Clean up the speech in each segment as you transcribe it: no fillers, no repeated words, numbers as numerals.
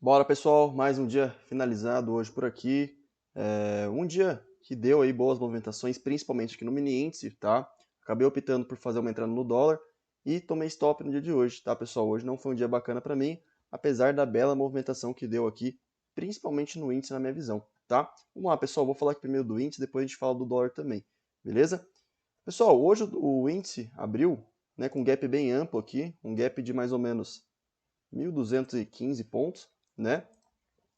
Bora, pessoal, mais um dia finalizado hoje por aqui. Um dia que deu aí boas movimentações, principalmente aqui no mini índice, tá? Acabei optando por fazer uma entrada no dólar e tomei stop no dia de hoje, tá, pessoal? Hoje não foi um dia bacana para mim, apesar da bela movimentação que deu aqui, principalmente no índice na minha visão, tá? Vamos lá, pessoal, vou falar aqui primeiro do índice, depois a gente fala do dólar também, beleza? Pessoal, hoje o índice abriu, né, com um gap bem amplo aqui, um gap de mais ou menos 1.215 pontos, né?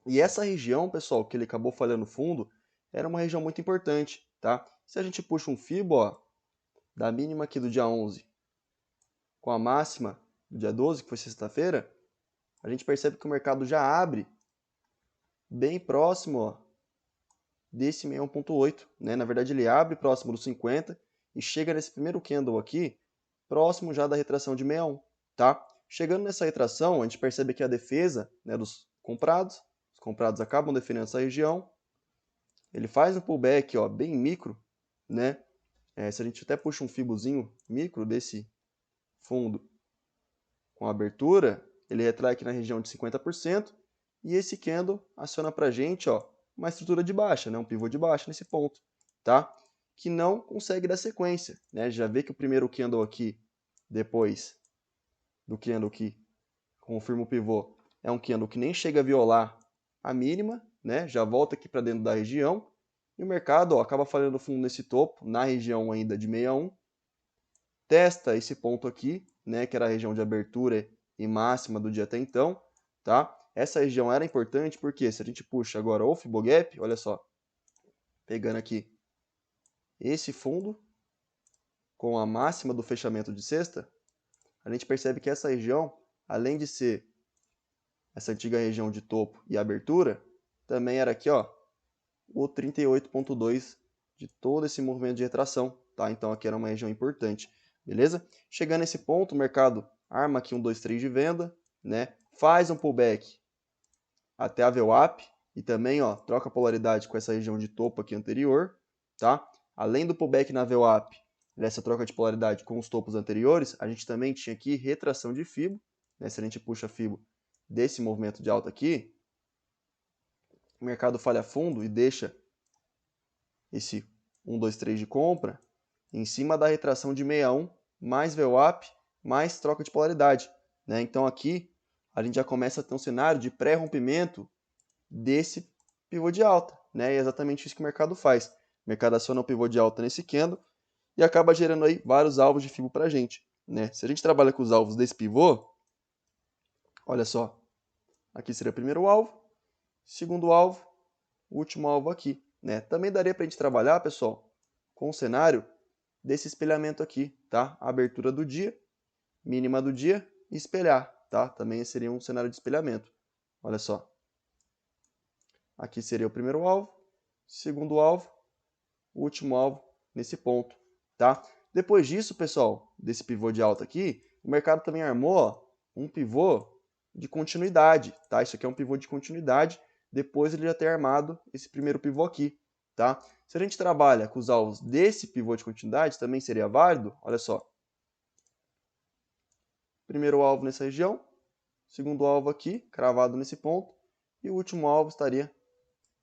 E essa região, pessoal, que ele acabou falhando fundo, era uma região muito importante, tá? Se a gente puxa um Fibo, ó, da mínima aqui do dia 11 com a máxima do dia 12, que foi sexta-feira, a gente percebe que o mercado já abre bem próximo, ó, desse 61.8, né? Na verdade, ele abre próximo dos 50 e chega nesse primeiro candle aqui, próximo já da retração de 61, tá? Chegando nessa retração, a gente percebe que a defesa, né, dos comprados, os comprados acabam defendendo essa região. Ele faz um pullback, ó, bem micro, né? Se a gente até puxa um fibozinho micro desse fundo com abertura, ele retrai aqui na região de 50%, e esse candle aciona pra gente, ó, uma estrutura de baixa, né? Um pivô de baixa nesse ponto, tá? Que não consegue dar sequência, né? Já vê que o primeiro candle aqui, depois do candle que confirma o pivô, é um candle que nem chega a violar a mínima, né? Já volta aqui para dentro da região. E o mercado, ó, acaba falhando fundo nesse topo, na região ainda de 61. Testa esse ponto aqui, né? Que era a região de abertura e máxima do dia até então, tá? Essa região era importante porque se a gente puxa agora o Fibogap, olha só, pegando aqui esse fundo com a máxima do fechamento de sexta, a gente percebe que essa região, além de ser essa antiga região de topo e abertura, também era aqui, ó, o 38.2 de todo esse movimento de retração, tá? Então aqui era uma região importante, beleza? Chegando nesse ponto, o mercado arma aqui um 2, 3 de venda, né? Faz um pullback até a VWAP e também, ó, troca a polaridade com essa região de topo aqui anterior, tá? Além do pullback na VWAP, dessa troca de polaridade com os topos anteriores, a gente também tinha aqui retração de Fibo, né? Se a gente puxa Fibo desse movimento de alta aqui, o mercado falha fundo e deixa esse 1, 2, 3 de compra em cima da retração de 61, mais VWAP, mais troca de polaridade, né? Então aqui a gente já começa a ter um cenário de pré-rompimento desse pivô de alta, né? E é exatamente isso que o mercado faz. O mercado aciona o pivô de alta nesse candle e acaba gerando aí vários alvos de Fibo para a gente, né? Se a gente trabalha com os alvos desse pivô, olha só, aqui seria o primeiro alvo, segundo alvo, último alvo aqui, né? Também daria para a gente trabalhar, pessoal, com o cenário desse espelhamento aqui, tá? A abertura do dia, mínima do dia e espelhar, tá? Também seria um cenário de espelhamento. Olha só. Aqui seria o primeiro alvo, segundo alvo, último alvo nesse ponto, tá? Depois disso, pessoal, desse pivô de alta aqui, o mercado também armou, ó, um pivô de continuidade, tá? Isso aqui é um pivô de continuidade, depois ele já ter armado esse primeiro pivô aqui, tá? Se a gente trabalha com os alvos desse pivô de continuidade, também seria válido, olha só. Primeiro alvo nessa região, segundo alvo aqui, cravado nesse ponto, e o último alvo estaria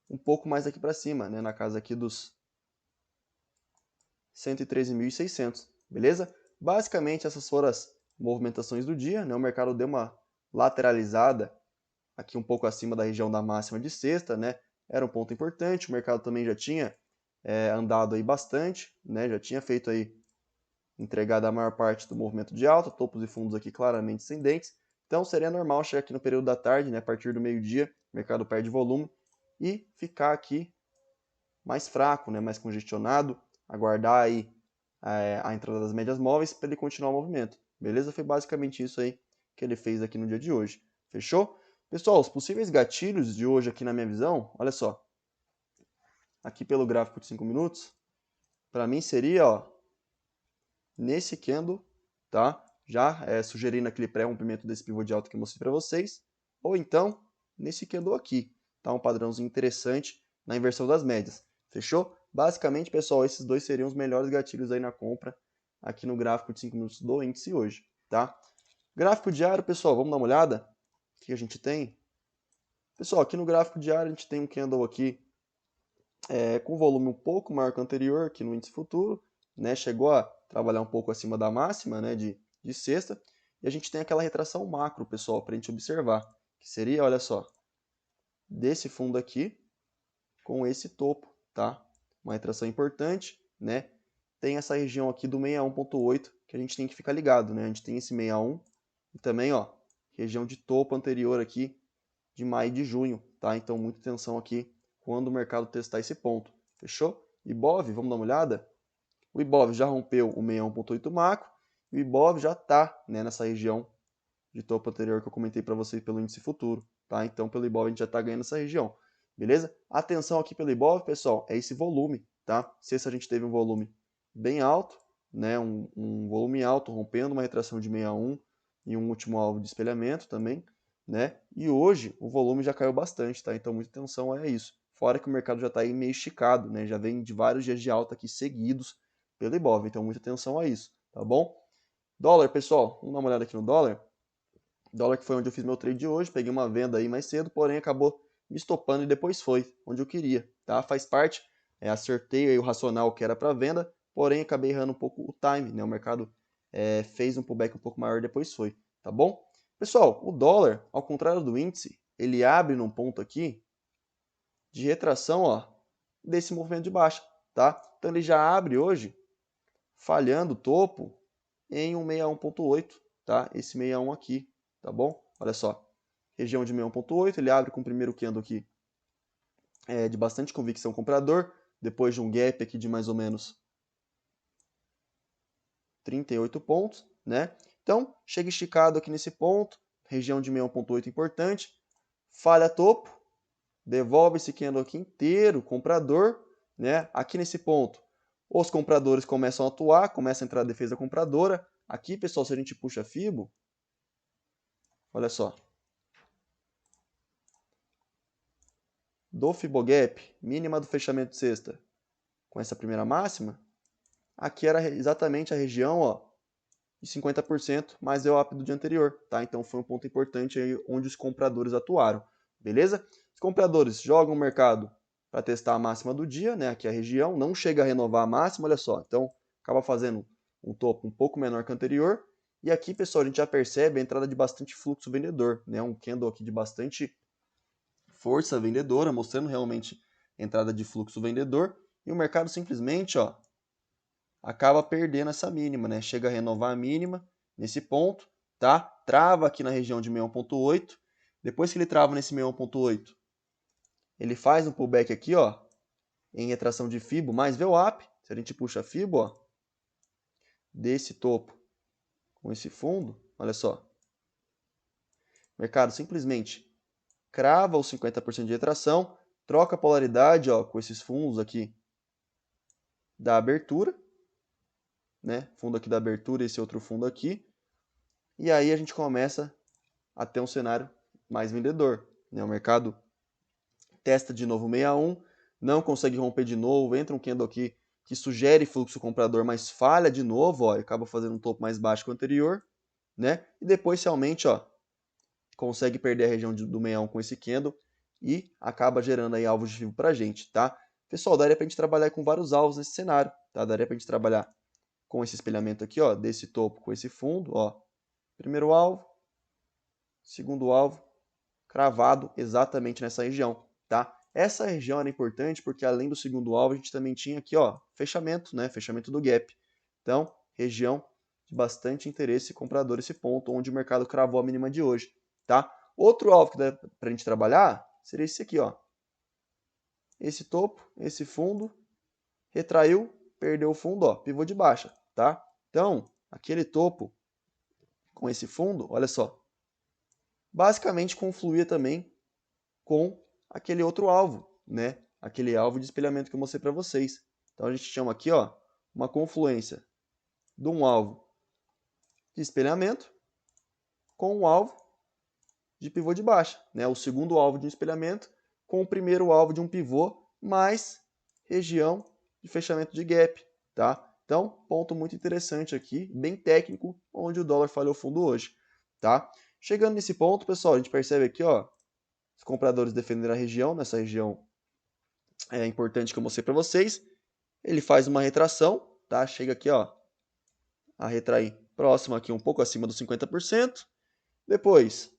um pouco mais aqui para cima, né, na casa aqui dos 113.600, beleza? Basicamente essas foram as movimentações do dia, né? O mercado deu uma lateralizada aqui um pouco acima da região da máxima de sexta, né? Era um ponto importante, o mercado também já tinha andado aí bastante, né? Já tinha feito aí, entregado a maior parte do movimento de alta, topos e fundos aqui claramente ascendentes, então seria normal chegar aqui no período da tarde, né? A partir do meio-dia, o mercado perde volume e ficar aqui mais fraco, né? Mais congestionado, aguardar aí a entrada das médias móveis para ele continuar o movimento. Beleza? Foi basicamente isso aí que ele fez aqui no dia de hoje. Fechou? Pessoal, os possíveis gatilhos de hoje aqui na minha visão, olha só. Aqui pelo gráfico de 5 minutos, para mim seria, ó, nesse candle, tá? Já sugerindo aquele pré-rompimento desse pivô de alta que eu mostrei para vocês, ou então nesse candle aqui, tá? Um padrãozinho interessante na inversão das médias. Fechou? Basicamente, pessoal, esses dois seriam os melhores gatilhos aí na compra aqui no gráfico de 5 minutos do índice hoje, tá? Gráfico diário, pessoal, vamos dar uma olhada? O que a gente tem? Pessoal, aqui no gráfico diário a gente tem um candle aqui com volume um pouco maior que o anterior, aqui no índice futuro, né? Chegou a trabalhar um pouco acima da máxima, né, de sexta, e a gente tem aquela retração macro, pessoal, para a gente observar, que seria, olha só, desse fundo aqui com esse topo, tá? Uma retração importante, né? Tem essa região aqui do 61.8 que a gente tem que ficar ligado, né? A gente tem esse 61 e também, ó, região de topo anterior aqui de maio e de junho, tá? Então, muita atenção aqui quando o mercado testar esse ponto, fechou? Ibov, vamos dar uma olhada? O Ibov já rompeu o 61.8 macro e o Ibov já está, né, nessa região de topo anterior que eu comentei para vocês pelo índice futuro, tá? Então, pelo Ibov a gente já está ganhando essa região, beleza? Atenção aqui pelo Ibov, pessoal, é esse volume, tá? Sexta a gente teve um volume bem alto, né? Um volume alto, rompendo uma retração de 61 e um último alvo de espelhamento também, né? E hoje o volume já caiu bastante, tá? Então, muita atenção a isso. Fora que o mercado já está aí meio esticado, né? Já vem de vários dias de alta aqui seguidos pelo Ibov, então muita atenção a isso, tá bom? Dólar, pessoal, vamos dar uma olhada aqui no dólar. Dólar que foi onde eu fiz meu trade de hoje, peguei uma venda aí mais cedo, porém acabou me estopando e depois foi onde eu queria, tá? Faz parte, acertei aí o racional que era para venda, porém acabei errando um pouco o time, né? O mercado fez um pullback um pouco maior e depois foi, tá bom? Pessoal, o dólar, ao contrário do índice, ele abre num ponto aqui de retração, ó, desse movimento de baixa, tá? Então ele já abre hoje falhando o topo em um 61.8, tá? Esse 61 aqui, tá bom? Olha só, região de 61.8, ele abre com o primeiro candle aqui de bastante convicção comprador, depois de um gap aqui de mais ou menos 38 pontos, né? Então, chega esticado aqui nesse ponto, região de 61.8 importante, falha topo, devolve esse candle aqui inteiro, comprador, né? Aqui nesse ponto, os compradores começam a atuar, começa a entrar a defesa compradora. Aqui, pessoal, se a gente puxa Fibo, olha só, do Fibogap, mínima do fechamento de sexta, com essa primeira máxima, aqui era exatamente a região, ó, de 50% mais o up do dia anterior, tá? Então foi um ponto importante aí onde os compradores atuaram, beleza? Os compradores jogam o mercado para testar a máxima do dia, né? Aqui a região, não chega a renovar a máxima, olha só. Então acaba fazendo um topo um pouco menor que o anterior. E aqui, pessoal, a gente já percebe a entrada de bastante fluxo vendedor, né? Um candle aqui de bastante força vendedora, mostrando realmente entrada de fluxo vendedor. E o mercado simplesmente, ó, acaba perdendo essa mínima, né? Chega a renovar a mínima nesse ponto, tá? Trava aqui na região de 61.8. Depois que ele trava nesse 61.8, ele faz um pullback aqui, ó, em retração de Fibo mais VWAP. Se a gente puxa a Fibo, ó, desse topo com esse fundo, olha só. O mercado simplesmente crava os 50% de retração, troca a polaridade, ó, com esses fundos aqui da abertura, né? Fundo aqui da abertura e esse outro fundo aqui. E aí a gente começa a ter um cenário mais vendedor, né? O mercado testa de novo 61, não consegue romper de novo, entra um candle aqui que sugere fluxo comprador, mas falha de novo, ó, e acaba fazendo um topo mais baixo que o anterior, né? E depois realmente, ó, consegue perder a região do 61 com esse candle e acaba gerando aí alvos de vivo pra gente, tá? Pessoal, daria pra gente trabalhar com vários alvos nesse cenário, tá? Daria pra gente trabalhar com esse espelhamento aqui, ó, desse topo com esse fundo, ó. Primeiro alvo, segundo alvo, cravado exatamente nessa região, tá? Essa região era importante porque além do segundo alvo, a gente também tinha aqui, ó, fechamento, né? Fechamento do gap. Então, região de bastante interesse comprador esse ponto, onde o mercado cravou a mínima de hoje, tá? Outro alvo que dá pra gente trabalhar seria esse aqui, ó. Esse topo, esse fundo, retraiu, perdeu o fundo, ó, pivô de baixa, tá? Então, aquele topo com esse fundo, olha só, basicamente confluía também com aquele outro alvo, né? Aquele alvo de espelhamento que eu mostrei para vocês. Então a gente chama aqui, ó, uma confluência de um alvo de espelhamento com um alvo de pivô de baixa, né? O segundo alvo de um espelhamento com o primeiro alvo de um pivô mais região de fechamento de gap, tá? Então, ponto muito interessante aqui, bem técnico, onde o dólar falhou fundo hoje, tá? Chegando nesse ponto, pessoal, a gente percebe aqui, ó, Os compradores defenderam a região, nessa região é importante que eu mostrei para vocês. Ele faz uma retração, tá? Chega aqui, ó, a retrair próximo aqui, um pouco acima dos 50%. Depois,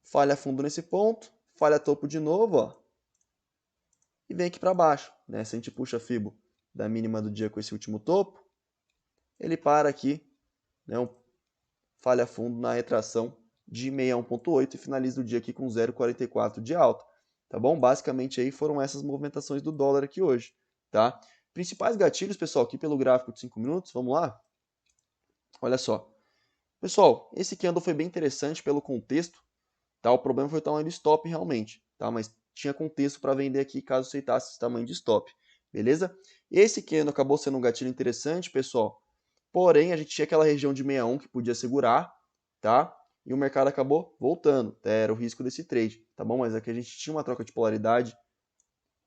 falha fundo nesse ponto, falha topo de novo, ó, e vem aqui para baixo, né? Se a gente puxa a Fibo da mínima do dia com esse último topo, ele para aqui, né? Falha fundo na retração de 61.8 e finaliza o dia aqui com 0,44 de alta, tá bom? Basicamente aí foram essas movimentações do dólar aqui hoje, tá? Principais gatilhos, pessoal, aqui pelo gráfico de 5 minutos, vamos lá? Olha só. Pessoal, esse candle foi bem interessante pelo contexto, tá? O problema foi o tamanho do stop realmente, tá? Mas tinha contexto para vender aqui caso aceitasse esse tamanho de stop, beleza? Esse candle acabou sendo um gatilho interessante, pessoal. Porém, a gente tinha aquela região de 61 que podia segurar, tá? E o mercado acabou voltando, era o risco desse trade, tá bom? Mas aqui a gente tinha uma troca de polaridade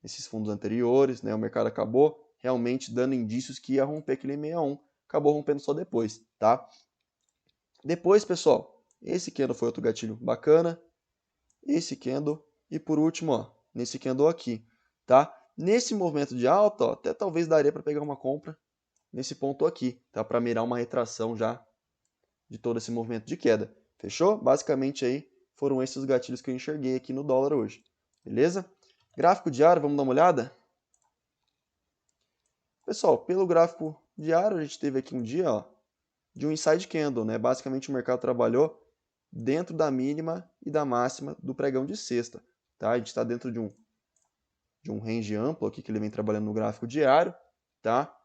nesses fundos anteriores, né? O mercado acabou realmente dando indícios que ia romper aquele 61, acabou rompendo só depois, tá? Depois, pessoal, esse candle foi outro gatilho bacana, esse candle e por último, ó, nesse candle aqui, tá? Nesse movimento de alta, ó, até talvez daria para pegar uma compra nesse ponto aqui, tá? Para mirar uma retração já de todo esse movimento de queda. Fechou? Basicamente aí foram esses os gatilhos que eu enxerguei aqui no dólar hoje. Beleza? Gráfico diário, vamos dar uma olhada? Pessoal, pelo gráfico diário, a gente teve aqui um dia, ó, de um inside candle, né? Basicamente o mercado trabalhou dentro da mínima e da máxima do pregão de sexta, tá? A gente está dentro de um range amplo aqui que ele vem trabalhando no gráfico diário, tá?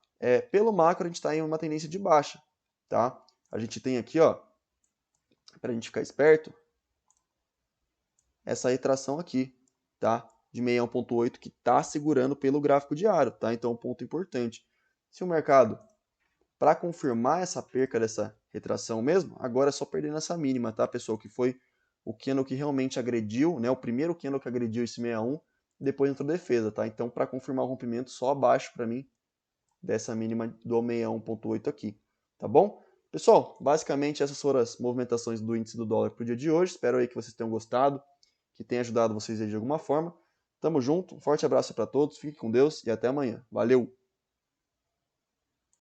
Pelo macro a gente está em uma tendência de baixa, tá? A gente tem aqui, ó, para a gente ficar esperto, essa retração aqui, tá? De 61.8 que está segurando pelo gráfico diário, tá? Então, um ponto importante. Se o mercado, para confirmar essa perca dessa retração mesmo, agora é só perder nessa mínima, tá, pessoal? Que foi o candle que realmente agrediu, né? O primeiro candle que agrediu esse 61, depois entrou defesa, tá? Então, para confirmar o rompimento, só abaixo para mim dessa mínima do 61.8 aqui, tá bom? Pessoal, basicamente essas foram as movimentações do índice do dólar para o dia de hoje. Espero aí que vocês tenham gostado, que tenha ajudado vocês aí de alguma forma. Tamo junto, um forte abraço para todos, fique com Deus e até amanhã. Valeu!